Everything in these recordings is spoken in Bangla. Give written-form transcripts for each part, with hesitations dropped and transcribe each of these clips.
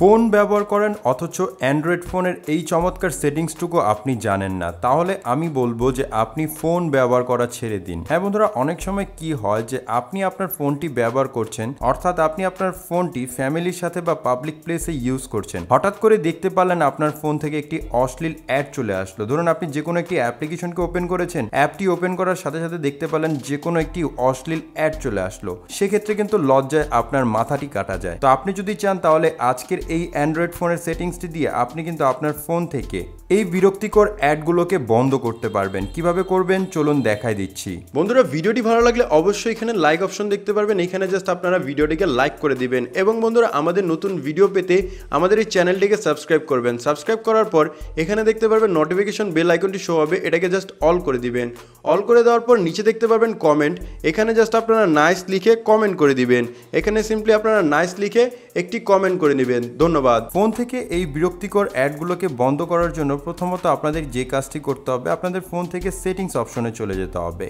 ফোন ব্যবহার করেন অথচ অ্যান্ড্রয়েড ফোনের এই চমৎকার সেটিংসটুকু আপনি জানেন না, তাহলে আমি বলবো যে আপনি ফোন ব্যবহার করা ছেড়ে দিন। হ্যাঁ বন্ধুরা, অনেক সময় কি হয় যে আপনি আপনার ফোনটি ব্যবহার করছেন, অর্থাৎ আপনি আপনার ফোনটি ফ্যামিলির সাথে বা পাবলিক প্লেসে ইউজ করছেন, হঠাৎ করে দেখতে পারলেন আপনার ফোন থেকে একটি অশ্লীল অ্যাড চলে আসলো। ধরুন আপনি যে কোনো একটি অ্যাপ্লিকেশনকে ওপেন করেছেন, অ্যাপটি ওপেন করার সাথে সাথে দেখতে পারলেন যে কোনো একটি অশ্লীল অ্যাড চলে আসলো, সেক্ষেত্রে কিন্তু লজ্জায় আপনার মাথাটি কাটা যায়। তো আপনি যদি চান তাহলে আজকের এই অ্যান্ড্রয়েড ফোনের সেটিংসটি দিয়ে আপনি কিন্তু আপনার ফোন থেকে এই বিরক্তিকর অ্যাডগুলোকে বন্ধ করতে পারবেন। কিভাবে করবেন চলুন দেখাই দিচ্ছি। বন্ধুরা, ভিডিওটি ভালো লাগলে অবশ্যই এখানে লাইক অপশন দেখতে পারবেন, এখানে জাস্ট আপনারা ভিডিওটিকে লাইক করে দিবেন এবং বন্ধুরা আমাদের নতুন ভিডিও পেতে আমাদের এই চ্যানেলটিকে সাবস্ক্রাইব করবেন। সাবস্ক্রাইব করার পর এখানে দেখতে পারবেন নোটিফিকেশন বেল আইকনটি শো হবে, এটাকে জাস্ট অল করে দিবেন। অল করে দেওয়ার পর নিচে দেখতে পারবেন কমেন্ট, এখানে জাস্ট আপনারা নাইস লিখে কমেন্ট করে দিবেন। এখানে সিম্পলি আপনারা নাইস লিখে একটি কমেন্ট করে নেবেন। ধন্যবাদ। ফোন থেকে এই বিরক্তিকর অ্যাডগুলোকে বন্ধ করার জন্য প্রথমত আপনাদের যে কাজটি করতে হবে, আপনাদের ফোন থেকে সেটিংস অপশনে চলে যেতে হবে।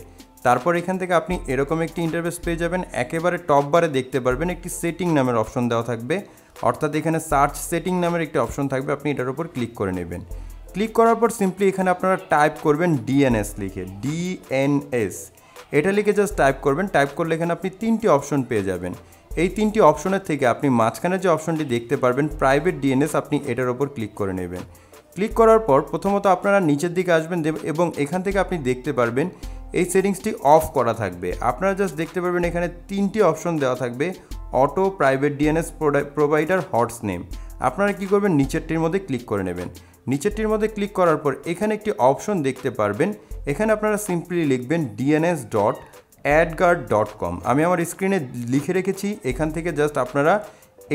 তারপর এখান থেকে আপনি এরকম একটি ইন্টারফেস পেয়ে যাবেন। একেবারে টপ বারে দেখতে পারবেন একটি সেটিং নামের অপশন দেওয়া থাকবে, অর্থাৎ এখানে সার্চ সেটিং নামের একটি অপশন থাকবে, আপনি এটার উপর ক্লিক করে নেবেন। ক্লিক করার পর সিম্পলি এখানে আপনারা টাইপ করবেন ডিএনএস লিখে, ডিএনএস এটা লিখে জাস্ট টাইপ করবেন। টাইপ করলে এখানে আপনি তিনটি অপশন পেয়ে যাবেন। এই তিনটি অপশনের থেকে আপনি মাঝখানে যে অপশনটি দেখতে পারবেন প্রাইভেট ডিএনএস, আপনি এটার ওপর ক্লিক করে নেবেন। ক্লিক করার পর প্রথমত আপনারা নিচের দিকে আসবেন এবং এখান থেকে আপনি দেখতে পারবেন এই সেটিংসটি অফ করা থাকবে। আপনারা জাস্ট দেখতে পারবেন এখানে তিনটি অপশন দেওয়া থাকবে, অটো, প্রাইভেট ডিএনএস প্রোভাইডার, হটস নেম। আপনারা কি করবেন, নিচেরটির মধ্যে ক্লিক করে নেবেন। নিচেরটির মধ্যে ক্লিক করার পর এখানে একটি অপশন দেখতে পারবেন, এখানে আপনারা সিম্পলি লিখবেন dns.adguard.com। আমি আমার স্ক্রিনে লিখে রেখেছি, এখান থেকে জাস্ট আপনারা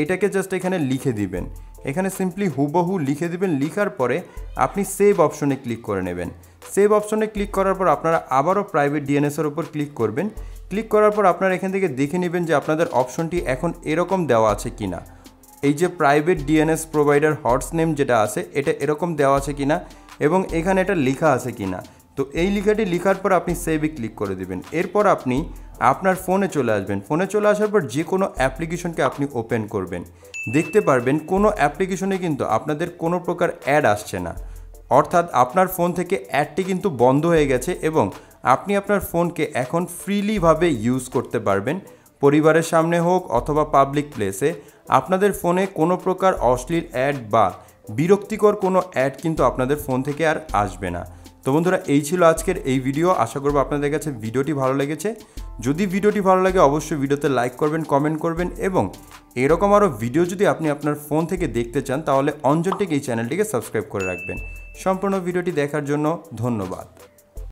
এটাকে জাস্ট এখানে লিখে দিবেন। এখানে সিম্পলি হুবহু লিখে দিবেন। লিখার পরে আপনি সেভ অপশনে ক্লিক করে নেবেন। সেভ অপশনে ক্লিক করার পর আপনারা আবারও প্রাইভেট ডিএনএসের উপর ক্লিক করবেন। ক্লিক করার পর আপনারা এখান থেকে দেখে নেবেন যে আপনাদের অপশনটি এখন এরকম দেওয়া আছে কিনা। এই যে প্রাইভেট ডিএনএস প্রোভাইডার হটস নেম যেটা আছে, এটা এরকম দেওয়া আছে কিনা এবং এখানে এটা লেখা আছে কিনা। তো এই লেখাটি লেখার পর আপনি সেভে ক্লিক করে দেবেন। এরপর আপনি আপনার ফোনে চলে আসবেন। ফোনে চলে আসার পর যে কোনো অ্যাপ্লিকেশনকে আপনি ওপেন করবেন, দেখতে পারবেন কোনো অ্যাপ্লিকেশনে কিন্তু আপনাদের কোনো প্রকার অ্যাড আসছে না, অর্থাৎ আপনার ফোন থেকে অ্যাডটি কিন্তু বন্ধ হয়ে গেছে এবং আপনি আপনার ফোনকে এখন ফ্রিলিভাবে ইউজ করতে পারবেন। পরিবারের সামনে হোক অথবা পাবলিক প্লেসে আপনাদের ফোনে কোনো প্রকার অশ্লীল অ্যাড বা বিরক্তিকর কোনো অ্যাড কিন্তু আপনাদের ফোন থেকে আর আসবে না। তো বন্ধুরা, এই ছিল আজকের এই ভিডিও। আশা করব আপনাদের কাছে ভিডিওটি ভালো লেগেছে। যদি ভিডিওটি ভালো লাগে অবশ্যই ভিডিওতে লাইক করবেন, কমেন্ট করবেন এবং এরকম আরও ভিডিও যদি আপনি আপনার ফোন থেকে দেখতে চান তাহলে অঞ্জন টেক এই চ্যানেলটিকে সাবস্ক্রাইব করে রাখবেন। সম্পূর্ণ ভিডিওটি দেখার জন্য ধন্যবাদ।